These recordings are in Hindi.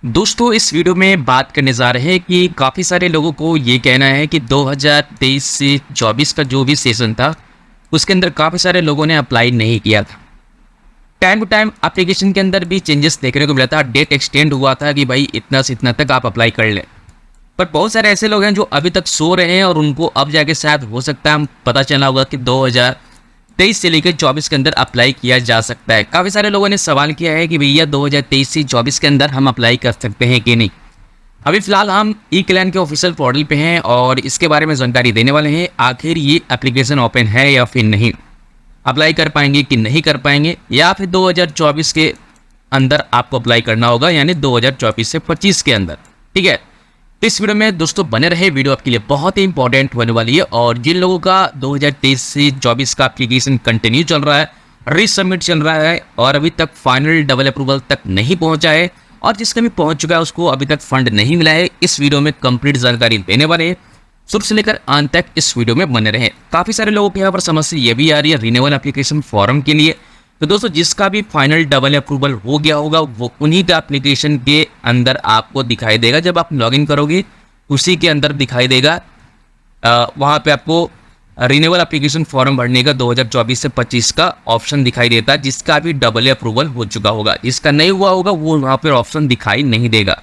दोस्तों इस वीडियो में बात करने जा रहे हैं कि काफ़ी सारे लोगों को ये कहना है कि 2023 से 24 का जो भी सेशन था उसके अंदर काफ़ी सारे लोगों ने अप्लाई नहीं किया था। टाइम टू टाइम एप्लीकेशन के अंदर भी चेंजेस देखने को मिला था, डेट एक्सटेंड हुआ था कि भाई इतना से इतना तक आप अप्लाई कर लें। पर बहुत सारे ऐसे लोग हैं जो अभी तक सो रहे हैं और उनको अब जाके शायद हो सकता है पता चला होगा कि 2023 से लेकर 24 के अंदर अप्लाई किया जा सकता है। काफ़ी सारे लोगों ने सवाल किया है कि भैया 2023 से 24 के अंदर हम अप्लाई कर सकते हैं कि नहीं। अभी फ़िलहाल हम ई-क्लैन के ऑफिशियल पोर्टल पे हैं और इसके बारे में जानकारी देने वाले हैं, आखिर ये एप्लीकेशन ओपन है या फिर नहीं, अप्लाई कर पाएंगे कि नहीं कर पाएंगे, या फिर 2024 के अंदर आपको अप्लाई करना होगा, यानी 2024 से 25 के अंदर। ठीक है, तो इस वीडियो में दोस्तों बने रहे, वीडियो आपके लिए बहुत ही इंपॉर्टेंट होने वाली है। और जिन लोगों का 2023 से 24 का एप्लीकेशन कंटिन्यू चल रहा है, रीसबमिट चल रहा है और अभी तक फाइनल डबल अप्रूवल तक नहीं पहुंचा है, और जिसका भी पहुंच चुका है उसको अभी तक फंड नहीं मिला है, इस वीडियो में कंप्लीट जानकारी देने वाले हैं। शुरू से लेकर अंत तक इस वीडियो में बने रहे। काफ़ी सारे लोगों के यहाँ पर समस्या ये भी आ रही है रिन्यूअल एप्लीकेशन फॉर्म के लिए। तो दोस्तों जिसका भी फाइनल डबल अप्रूवल हो गया होगा वो उन्हीं का एप्लीकेशन के अंदर आपको दिखाई देगा। जब आप लॉगिन करोगे उसी के अंदर दिखाई देगा, वहाँ पे आपको रिन्यूअल एप्लीकेशन फॉर्म भरने का 2024 से 25 का ऑप्शन दिखाई देता है, जिसका भी डबल अप्रूवल हो चुका होगा। जिसका नहीं हुआ होगा वो वहाँ पर ऑप्शन दिखाई नहीं देगा।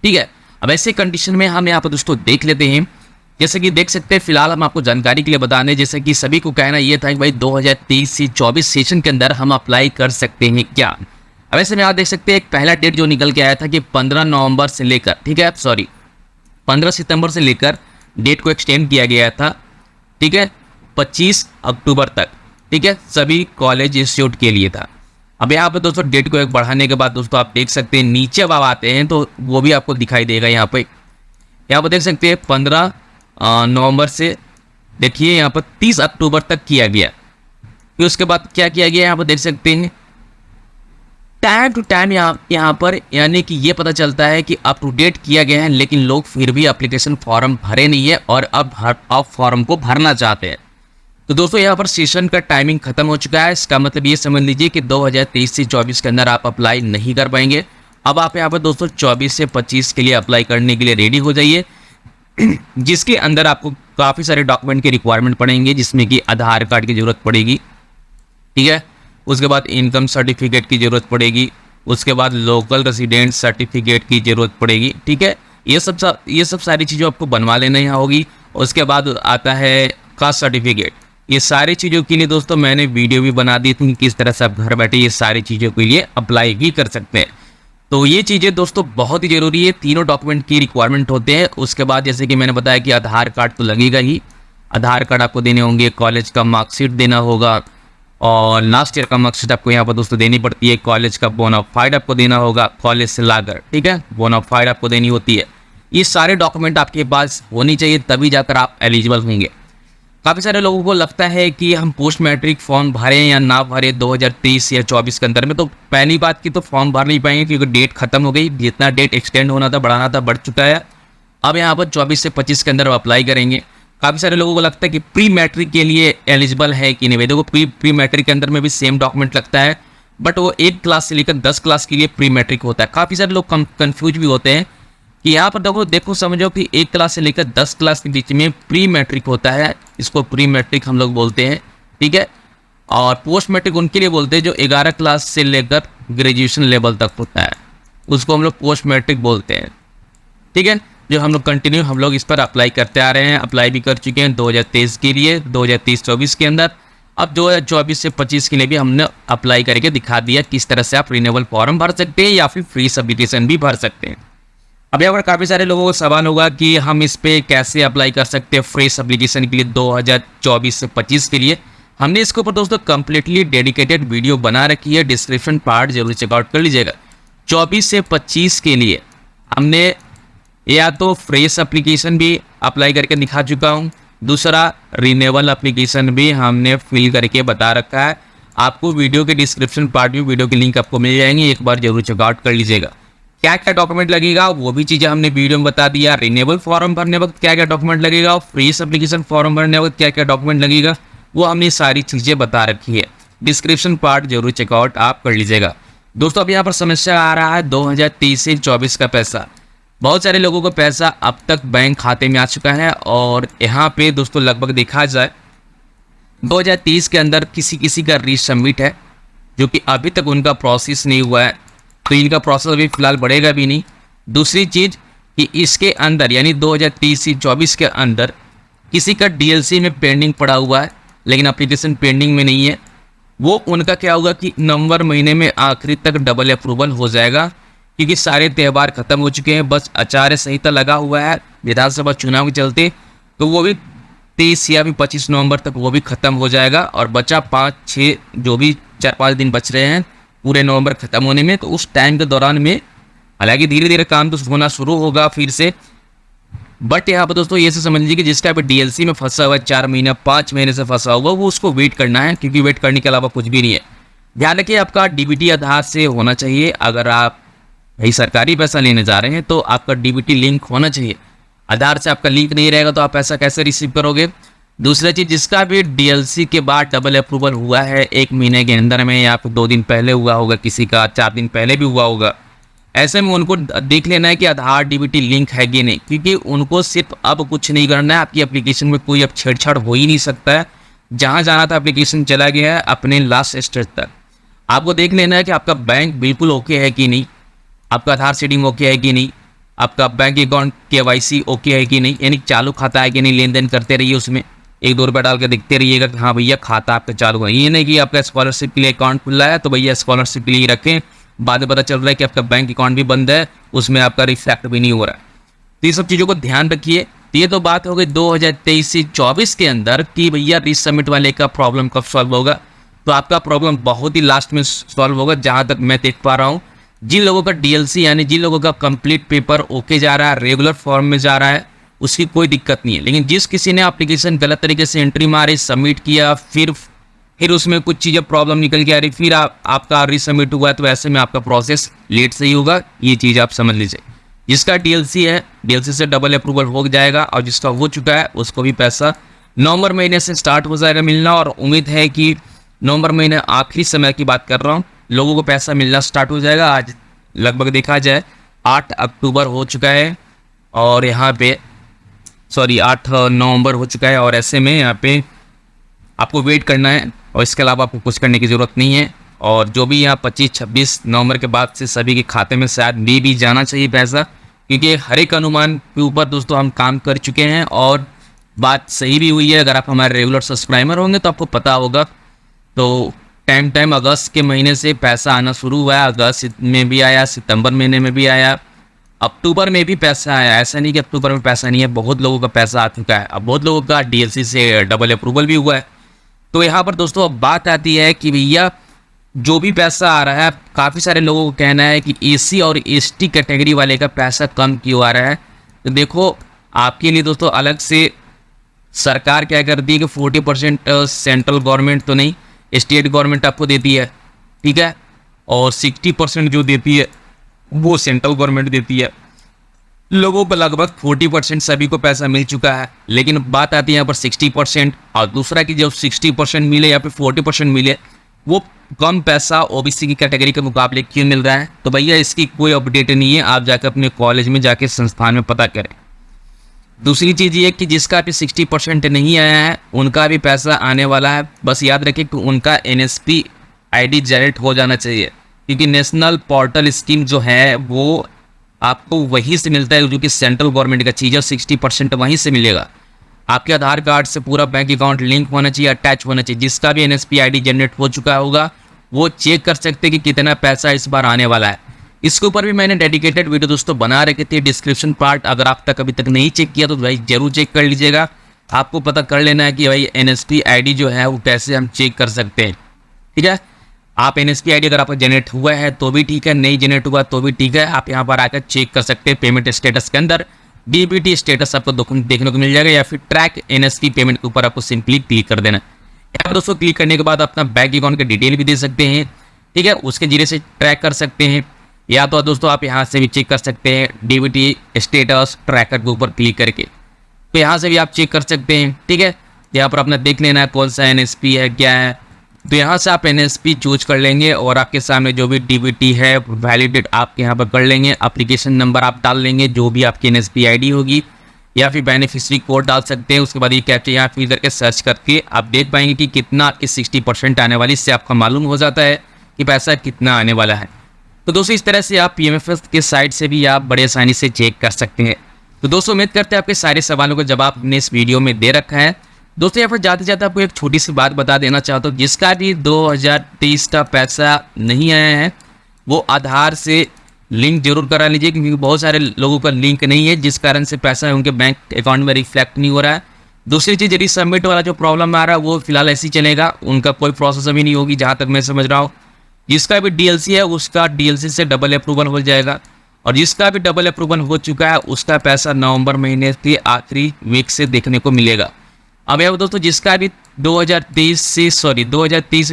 ठीक है, अब ऐसे कंडीशन में हम यहाँ पर दोस्तों देख लेते हैं। जैसे कि देख सकते हैं, फिलहाल हम आपको जानकारी के लिए बता दें, जैसे कि सभी को कहना ये था कि भाई 2023 से 24 सेशन के अंदर हम अप्लाई कर सकते हैं क्या। अब ऐसे में आप देख सकते हैं एक पहला डेट जो निकल के आया था कि 15 नवंबर से लेकर, ठीक है, 15 सितंबर से लेकर डेट को एक्सटेंड किया गया था, ठीक है, 25 अक्टूबर तक, ठीक है, सभी कॉलेज इंस्टीट्यूट के लिए था। अब यहाँ पर दोस्तों डेट को एक बढ़ाने के बाद दोस्तों आप देख सकते हैं नीचे अब आप आते हैं तो वो भी आपको दिखाई देगा। यहाँ पर देख सकते हैं 15 नवंबर से देखिए यहाँ पर 30 अक्टूबर तक किया गया। फिर उसके बाद क्या किया गया यहाँ पर देख सकते हैं टाइम टू टाइम यहाँ पर, यानी कि ये पता चलता है कि अप टू डेट किया गया है, लेकिन लोग फिर भी एप्लीकेशन फॉर्म भरे नहीं है और अब फॉर्म को भरना चाहते हैं। तो दोस्तों यहाँ पर सेशन का टाइमिंग खत्म हो चुका है। इसका मतलब ये समझ लीजिए कि 2023 से 24 के अंदर आप अप्लाई नहीं कर पाएंगे। अब आप यहाँ पर दोस्तों 24 से 25 के लिए अप्लाई करने के लिए रेडी हो जाइए, जिसके अंदर आपको काफ़ी सारे डॉक्यूमेंट की रिक्वायरमेंट पड़ेंगे, जिसमें कि आधार कार्ड की ज़रूरत पड़ेगी, ठीक है, उसके बाद इनकम सर्टिफिकेट की ज़रूरत पड़ेगी, उसके बाद लोकल रेसिडेंट सर्टिफिकेट की ज़रूरत पड़ेगी, ठीक है, ये सब सारी चीज़ें आपको बनवा लेना यहाँ होगी। उसके बाद आता है कास्ट सर्टिफिकेट। ये सारी चीज़ों के लिए दोस्तों मैंने वीडियो भी बना दी थी, किस तरह से आप घर बैठे ये सारी चीज़ों के लिए अप्लाई भी कर सकते हैं। तो ये चीज़ें दोस्तों बहुत ही ज़रूरी है, तीनों डॉक्यूमेंट की रिक्वायरमेंट होते हैं। उसके बाद जैसे कि मैंने बताया कि आधार कार्ड तो लगेगा ही, आधार कार्ड आपको देने होंगे, कॉलेज का मार्कशीट देना होगा और लास्ट ईयर का मार्कशीट आपको यहाँ पर दोस्तों देनी पड़ती है, कॉलेज का बोनाफाइड आपको देना होगा कॉलेज से लाकर, ठीक है, बोनाफाइड आपको देनी होती है। ये सारे डॉक्यूमेंट आपके पास होनी चाहिए, तभी जाकर आप एलिजिबल होंगे। काफ़ी सारे लोगों को लगता है कि हम पोस्ट मैट्रिक फॉर्म भरें या ना भरें 2023 या 24 के अंदर में, तो पहली बात की तो फॉर्म भर नहीं पाएंगे क्योंकि डेट खत्म हो गई। जितना डेट एक्सटेंड होना था, बढ़ाना था, बढ़ चुका है। अब यहाँ पर 24 से 25 के अंदर अप्लाई करेंगे। काफ़ी सारे लोगों को लगता है कि प्री मैट्रिक के लिए एलिजिबल है कि नहीं। देखो प्री मैट्रिक के अंदर में भी सेम डॉक्यूमेंट लगता है, बट वो 1 क्लास से लेकर 10 क्लास के लिए प्री मैट्रिक होता है। काफ़ी सारे लोग कन्फ्यूज भी होते हैं कि यहाँ पर देखो समझो कि 1 क्लास से लेकर 10 क्लास के बीच में प्री मैट्रिक होता है, इसको प्री मैट्रिक हम लोग बोलते हैं, ठीक है, और पोस्ट मैट्रिक उनके लिए बोलते हैं जो 11 क्लास से लेकर ग्रेजुएशन लेवल तक होता है, उसको हम लोग पोस्ट मैट्रिक बोलते हैं, ठीक है। जो हम लोग कंटिन्यू हम लोग इस पर अप्लाई करते आ रहे हैं, अप्लाई भी कर चुके हैं 2023 के लिए, 2023-24 के अंदर। अब 2024 से 25 के लिए भी हमने अप्लाई करके दिखा दिया किस तरह से आप रिन्यूअल फॉर्म भर सकते हैं या फिर फ्री सब्मिटेशन भी भर सकते हैं। अब यहाँ पर काफ़ी सारे लोगों को सवाल होगा कि हम इस पर कैसे अप्लाई कर सकते हैं फ्रेश एप्लीकेशन के लिए 2024 से 25 के लिए। हमने इसके ऊपर दोस्तों कम्प्लीटली डेडिकेटेड वीडियो बना रखी है, डिस्क्रिप्शन पार्ट जरूर चेकआउट कर लीजिएगा। 24 से 25 के लिए हमने या तो फ्रेश एप्लीकेशन भी अप्लाई करके दिखा चुका हूँ, दूसरा रिन्यूअल एप्लीकेशन भी हमने फिल करके बता रखा है। आपको वीडियो के डिस्क्रिप्शन पार्ट में वीडियो की लिंक आपको मिल जाएंगी, एक बार जरूर चेकआउट कर लीजिएगा। क्या क्या डॉक्यूमेंट लगेगा वो भी चीज़ें हमने वीडियो में बता दिया। रिन्यूअल फॉर्म भरने वक्त क्या क्या डॉक्यूमेंट लगेगा, फ्रेश एप्लीकेशन फॉर्म भरने वक्त क्या क्या डॉक्यूमेंट लगेगा, वो हमने सारी चीज़ें बता रखी है। डिस्क्रिप्शन पार्ट जरूर चेकआउट आप कर लीजिएगा। दोस्तों अब यहाँ पर समस्या आ रहा है 2023 से 24 का पैसा। बहुत सारे लोगों को पैसा अब तक बैंक खाते में आ चुका है और यहाँ पे दोस्तों लगभग देखा जाए 2030 के अंदर किसी किसी का रीसबमिट है जो कि अभी तक उनका प्रोसेस नहीं हुआ है, तो इनका प्रोसेस अभी फिलहाल बढ़ेगा भी नहीं। दूसरी चीज़ कि इसके अंदर यानी 2030 से 24 के अंदर किसी का डीएलसी में पेंडिंग पड़ा हुआ है लेकिन एप्लीकेशन पेंडिंग में नहीं है, वो उनका क्या होगा कि नवंबर महीने में आखिरी तक डबल अप्रूवल हो जाएगा, क्योंकि सारे त्यौहार खत्म हो चुके हैं। बस आचार्य संहिता लगा हुआ है विधानसभा चुनाव के चलते, तो वो भी 23 या भी 25 नवंबर तक वो भी ख़त्म हो जाएगा और बचा 5-6 जो भी 4-5 दिन बच रहे हैं पूरे नवंबर ख़त्म होने में, तो उस टाइम के दौरान में हालांकि धीरे धीरे काम तो होना शुरू होगा फिर से। बट यहाँ पर दोस्तों ये से समझ लीजिए कि जिसका अभी डीएलसी में फंसा हुआ है 4 महीना 5 महीने से फंसा हुआ, वो उसको वेट करना है, क्योंकि वेट करने के अलावा कुछ भी नहीं है। ध्यान रखिए आपका डीबीटी आधार से होना चाहिए। अगर आप भाई सरकारी पैसा लेने जा रहे हैं तो आपका डीबीटी लिंक होना चाहिए। आधार से आपका लिंक नहीं रहेगा तो आप पैसा कैसे रिसीव करोगे। दूसरा चीज़, जिसका भी डीएलसी के बाद डबल अप्रूवल हुआ है 1 महीने के अंदर में या फिर 2 दिन पहले हुआ होगा, किसी का 4 दिन पहले भी हुआ होगा, ऐसे में उनको देख लेना है कि आधार डीबीटी लिंक है कि नहीं, क्योंकि उनको सिर्फ अब कुछ नहीं करना है। आपकी एप्लीकेशन में कोई अब छेड़छाड़ हो ही नहीं सकता है। जहाँ जाना था एप्लीकेशन चला गया है अपने लास्ट स्टेज तक। आपको देख लेना है कि आपका बैंक बिल्कुल ओके है कि नहीं, आपका आधार सेटिंग ओके है कि नहीं, आपका बैंक अकाउंट केवाईसी ओके है कि नहीं, यानी चालू खाता है कि नहीं। लेन देन करते रहिए, उसमें 1-2 रुपये डाल के देखते रहिएगा कि हाँ भैया खाता आपका चालू है। ये नहीं कि आपका स्कॉलरशिप के लिए अकाउंट खुला है तो भैया स्कॉलरशिप के लिए रखें, बाद में पता चल रहा है कि आपका बैंक अकाउंट भी बंद है, उसमें आपका रिफ्लेक्ट भी नहीं हो रहा है। तो ये सब चीज़ों को ध्यान रखिए। तो ये तो बात हो गई 2023 से 24 के अंदर कि भैया रीसबमिट वाले का प्रॉब्लम कब सॉल्व होगा। तो आपका प्रॉब्लम बहुत ही लास्ट में सॉल्व होगा, जहाँ तक मैं देख पा रहा हूँ। जिन लोगों का डीएलसी यानी जिन लोगों का कंप्लीट पेपर ओके जा रहा है, रेगुलर फॉर्म में जा रहा है, उसकी कोई दिक्कत नहीं है। लेकिन जिस किसी ने एप्लीकेशन गलत तरीके से एंट्री मारी, सबमिट किया, फिर उसमें कुछ चीज़ें प्रॉब्लम निकल के आ रही, फिर आपका रीसबमिट हुआ है, तो ऐसे में आपका प्रोसेस लेट से ही होगा। ये चीज़ आप समझ लीजिए। जिसका डीएलसी है, डीएलसी से डबल अप्रूवल हो जाएगा, और जिसका हो चुका है उसको भी पैसा नवंबर महीने से स्टार्ट हो जाएगा मिलना। और उम्मीद है कि नवंबर महीने आखिरी समय की बात कर रहा हूँ, लोगों को पैसा मिलना स्टार्ट हो जाएगा। आज लगभग देखा जाए 8 अक्टूबर हो चुका है और यहाँ पे 8 नवंबर हो चुका है, और ऐसे में यहाँ पे आपको वेट करना है और इसके अलावा आपको कुछ करने की ज़रूरत नहीं है। और जो भी यहाँ 25-26 नवंबर के बाद से सभी के खाते में शायद भी जाना चाहिए पैसा, क्योंकि हर एक अनुमान के ऊपर दोस्तों हम काम कर चुके हैं और बात सही भी हुई है। अगर आप हमारे रेगुलर सब्सक्राइबर होंगे तो आपको पता होगा। तो टाइम अगस्त के महीने से पैसा आना शुरू हुआ है। अगस्त में भी आया, सितंबर महीने में भी आया, अक्टूबर में भी पैसा आया। ऐसा नहीं कि अक्टूबर में पैसा नहीं है, बहुत लोगों का पैसा आ चुका है। अब बहुत लोगों का डीएलसी से डबल अप्रूवल भी हुआ है। तो यहाँ पर दोस्तों अब बात आती है कि भैया जो भी पैसा आ रहा है, काफ़ी सारे लोगों को कहना है कि एसी और एसटी कैटेगरी वाले का पैसा कम क्यों आ रहा है। तो देखो आपके लिए दोस्तों अलग से सरकार क्या करती है कि 40% सेंट्रल गवर्नमेंट तो नहीं, स्टेट गवर्नमेंट आपको देती है, ठीक है, और 60% जो देती है वो सेंट्रल गवर्नमेंट देती है। लोगों को लगभग 40% सभी को पैसा मिल चुका है। लेकिन बात आती है यहाँ पर 60%, और दूसरा कि जब 60% मिले या फिर 40% मिले, वो कम पैसा ओबीसी की कैटेगरी के मुकाबले क्यों मिल रहा है। तो भैया इसकी कोई अपडेट नहीं है, आप जाकर अपने कॉलेज में जाके संस्थान में पता करें। दूसरी चीज़ ये कि जिसका भी 60% नहीं आया है उनका भी पैसा आने वाला है। बस याद रखें कि उनका एनएसपी आईडी जनरेट हो जाना चाहिए, क्योंकि नेशनल पोर्टल स्कीम जो है वो आपको वहीं से मिलता है, जो कि सेंट्रल गवर्नमेंट का चीज़ है। 60% वहीं से मिलेगा। आपके आधार कार्ड से पूरा बैंक अकाउंट लिंक होना चाहिए, अटैच होना चाहिए। जिसका भी एनएसपी आईडी जनरेट हो चुका होगा वो चेक कर सकते कि कितना पैसा इस बार आने वाला है। इसके ऊपर भी मैंने डेडिकेटेड वीडियो दोस्तों बना रखी थी, डिस्क्रिप्शन पार्ट, अगर आप तक अभी तक नहीं चेक किया तो भाई जरूर चेक कर लीजिएगा। आपको पता कर लेना है कि भाई एनएसपी आईडी जो है वो कैसे हम चेक कर सकते हैं, ठीक है। आप एनएसपी आईडी अगर आपका जनरेट हुआ है तो भी ठीक है, नहीं जनरेट हुआ तो भी ठीक है, आप यहाँ पर आकर चेक कर सकते हैं। पेमेंट स्टेटस के अंदर डीबीटी स्टेटस आपको देखने को मिल जाएगा, या फिर ट्रैक एनएसपी पेमेंट के ऊपर आपको सिंपली क्लिक कर देना। यहाँ पर दोस्तों क्लिक करने के बाद अपना बैंक अकाउंट के डिटेल भी दे सकते हैं, ठीक है, उसके जरिए से ट्रैक कर सकते हैं। या तो दोस्तों आप यहाँ से भी चेक कर सकते हैं डीबीटी स्टेटस ट्रैकर के ऊपर क्लिक करके, तो यहाँ से भी आप चेक कर सकते हैं, ठीक है। यहाँ पर अपना देख लेना है कौन सा एनएसपी है, क्या है, तो यहाँ से आप NSP चूज कर लेंगे और आपके सामने जो भी DBT है वैलिडेट आपके यहाँ पर कर लेंगे। एप्लीकेशन नंबर आप डाल लेंगे जो भी आपकी NSP ID होगी, या फिर बेनिफिशियरी कोड डाल सकते हैं। उसके बाद ये कैप्चा यहाँ फिल करके सर्च करके आप देख पाएंगे कि कितना आपकी 60% आने वाली, इससे आपका मालूम हो जाता है कि पैसा कितना आने वाला है। तो दोस्तों इस तरह से आप PMFS के साइट से भी आप बड़े आसानी से चेक कर सकते हैं। तो दोस्तों उम्मीद करते हैं आपके सारे सवालों का जवाब हमने इस वीडियो में दे रखा है। दोस्तों यहाँ पर जाते जाते आपको एक छोटी सी बात बता देना चाहता हूँ, जिसका भी 2023 का पैसा नहीं आया है वो आधार से लिंक जरूर करा लीजिए, क्योंकि बहुत सारे लोगों का लिंक नहीं है जिस कारण से पैसा उनके बैंक अकाउंट में रिफ्लेक्ट नहीं हो रहा है। दूसरी चीज़, यदि सबमिट वाला जो प्रॉब्लम आ रहा है वो फिलहाल ऐसे ही चलेगा, उनका कोई प्रोसेस अभी नहीं होगी जहाँ तक मैं समझ रहा हूँ। जिसका भी DLC है उसका DLC से डबल अप्रूवल हो जाएगा, और जिसका भी डबल अप्रूवल हो चुका है उसका पैसा नवंबर महीने के आखिरी वीक से देखने को मिलेगा। अब यह दोस्तों जिसका भी 2023 से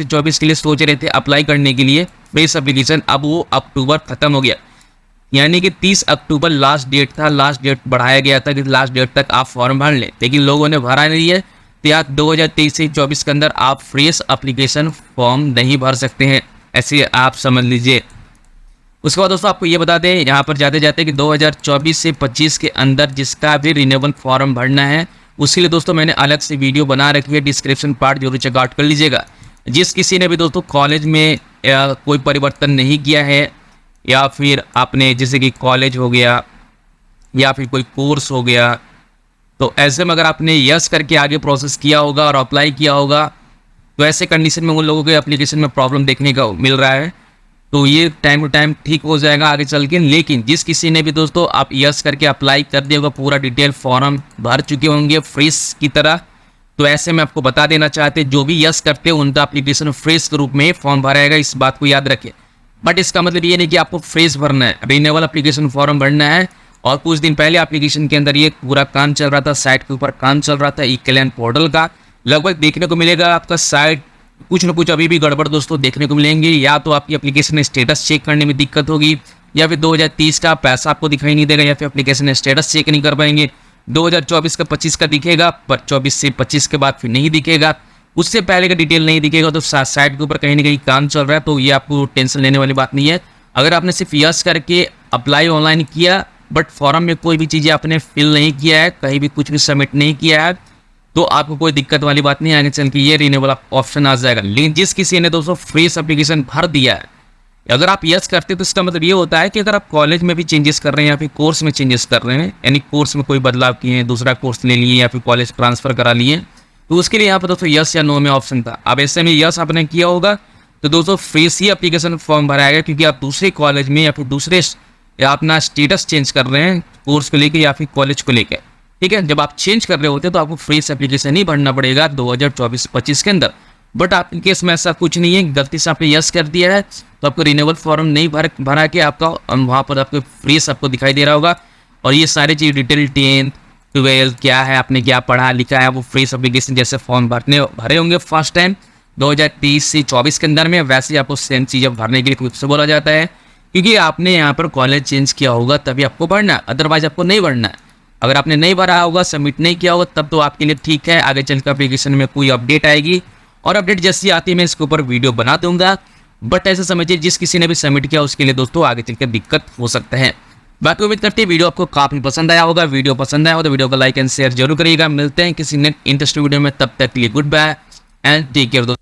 24 के लिए सोच रहे थे अप्लाई करने के लिए बेस एप्लीकेशन, अब वो अक्टूबर खत्म हो गया, यानी कि 30 अक्टूबर लास्ट डेट था। लास्ट डेट बढ़ाया गया था कि लास्ट डेट तक आप फॉर्म भर लें, लेकिन लोगों ने भरा नहीं है। तो यार 2023 से 24 के अंदर आप फ्रेश एप्लीकेशन फॉर्म नहीं भर सकते हैं, ऐसे आप समझ लीजिए। उसके बाद दोस्तों आपको ये बता दें यहाँ पर जाते जाते कि 2024 से 25 के अंदर जिसका भी रिन्यूअल फॉर्म भरना है उसके लिए दोस्तों मैंने अलग से वीडियो बना रखी है, डिस्क्रिप्शन पार्ट जरूर चेकआउट कर लीजिएगा। जिस किसी ने भी दोस्तों कॉलेज में कोई परिवर्तन नहीं किया है, या फिर आपने जैसे कि कॉलेज हो गया या फिर कोई कोर्स हो गया, तो ऐसे में अगर आपने यस करके आगे प्रोसेस किया होगा और अप्लाई किया होगा, तो ऐसे कंडीशन में उन लोगों के एप्लीकेशन में प्रॉब्लम देखने का मिल रहा है, तो ये टाइम टू टाइम ठीक हो जाएगा आगे चल के। लेकिन जिस किसी ने भी दोस्तों आप यस करके अप्लाई कर दिया होगा, पूरा डिटेल फॉर्म भर चुके होंगे फ्रेश की तरह, तो ऐसे में आपको बता देना चाहते हैं जो भी यस करते हैं उनका एप्लीकेशन फ्रेश के रूप में फॉर्म भराएगा, इस बात को याद रखें। बट इसका मतलब ये नहीं कि आपको फ्रेश भरना है, रिन्यूअल एप्लीकेशन फॉर्म भरना है। और कुछ दिन पहले एप्लीकेशन के अंदर ये पूरा काम चल रहा था, साइट के ऊपर काम चल रहा था ई-कल्याण पोर्टल का, लगभग देखने को मिलेगा आपका साइट कुछ ना कुछ अभी भी गड़बड़ दोस्तों देखने को मिलेंगे। या तो आपकी एप्लीकेशन स्टेटस चेक करने में दिक्कत होगी, या फिर 2023 का पैसा आपको दिखाई नहीं देगा, या फिर एप्लीकेशन स्टेटस चेक नहीं कर पाएंगे। 2024 का 25 का दिखेगा, पर 24 से 25 के बाद फिर नहीं दिखेगा, उससे पहले का डिटेल नहीं दिखेगा। तो साइट के ऊपर कहीं ना कहीं काम चल रहा है, तो ये आपको टेंशन लेने वाली बात नहीं है। अगर आपने सिर्फ यस करके अप्लाई ऑनलाइन किया बट फॉर्म में कोई भी चीज़ें आपने फिल नहीं किया है, कहीं भी कुछ भी सबमिट नहीं किया है, तो आपको कोई दिक्कत वाली बात नहीं, आगे चल के ये रिन्यूअल ऑप्शन आ जाएगा। लेकिन जिस किसी ने दोस्तों फ्रेश एप्लीकेशन भर दिया है, अगर आप यस करते तो इसका मतलब ये होता है कि अगर आप कॉलेज में भी चेंजेस कर रहे हैं या फिर कोर्स में चेंजेस कर रहे हैं, यानी कोर्स में कोई बदलाव किए हैं, दूसरा कोर्स ले लिए या फिर कॉलेज ट्रांसफर करा लिए, तो उसके लिए यहाँ पर दोस्तों यस या नो में ऑप्शन था। अब ऐसे में यस आपने किया होगा तो दोस्तों फ्रेश ही एप्लीकेशन फॉर्म भराएगा, क्योंकि आप दूसरे कॉलेज में या फिर दूसरे अपना स्टेटस चेंज कर रहे हैं कोर्स को लेकर या फिर कॉलेज को लेकर, ठीक है। जब आप चेंज कर रहे होते हैं तो आपको फ्रेश एप्लीकेशन ही भरना पड़ेगा 2024-25 के अंदर। बट आपके केस में ऐसा कुछ नहीं है, गलती से आपने यस कर दिया है तो आपको रिन्यूअल फॉर्म नहीं भरा के आपका वहाँ पर आपको फ्रेश आपको दिखाई दे रहा होगा। और ये सारी चीज़ डिटेल 10th 12 क्या है, आपने क्या पढ़ा लिखा है, वो फ्रेश एप्लीकेशन जैसे फॉर्म भरे होंगे फर्स्ट टाइम 2023 से 24 के अंदर में, वैसे ही आपको सेम चीज़ें भरने के लिए खुद से बोला जाता है, क्योंकि आपने यहाँ पर कॉलेज चेंज किया होगा तभी आपको भरना है, अदरवाइज आपको नहीं भरना है। अगर आपने नहीं भरा होगा, सबमिट नहीं किया होगा, तब तो आपके लिए ठीक है। आगे चलकर एप्लीकेशन में कोई अपडेट आएगी, और अपडेट जैसी आती है मैं इसके ऊपर वीडियो बना दूंगा। बट ऐसा समझिए जिस किसी ने भी सबमिट किया उसके लिए दोस्तों आगे चलकर दिक्कत हो सकता है। बाकी उम्मीद करते हैं वीडियो आपको काफ़ी पसंद आया होगा। वीडियो पसंद आया हो तो वीडियो को लाइक एंड शेयर जरूर करिएगा। मिलते हैं किसी नेक्स्ट इंटरेस्टिंग वीडियो में, तब तक के लिए goodbye and take care दोस्तों।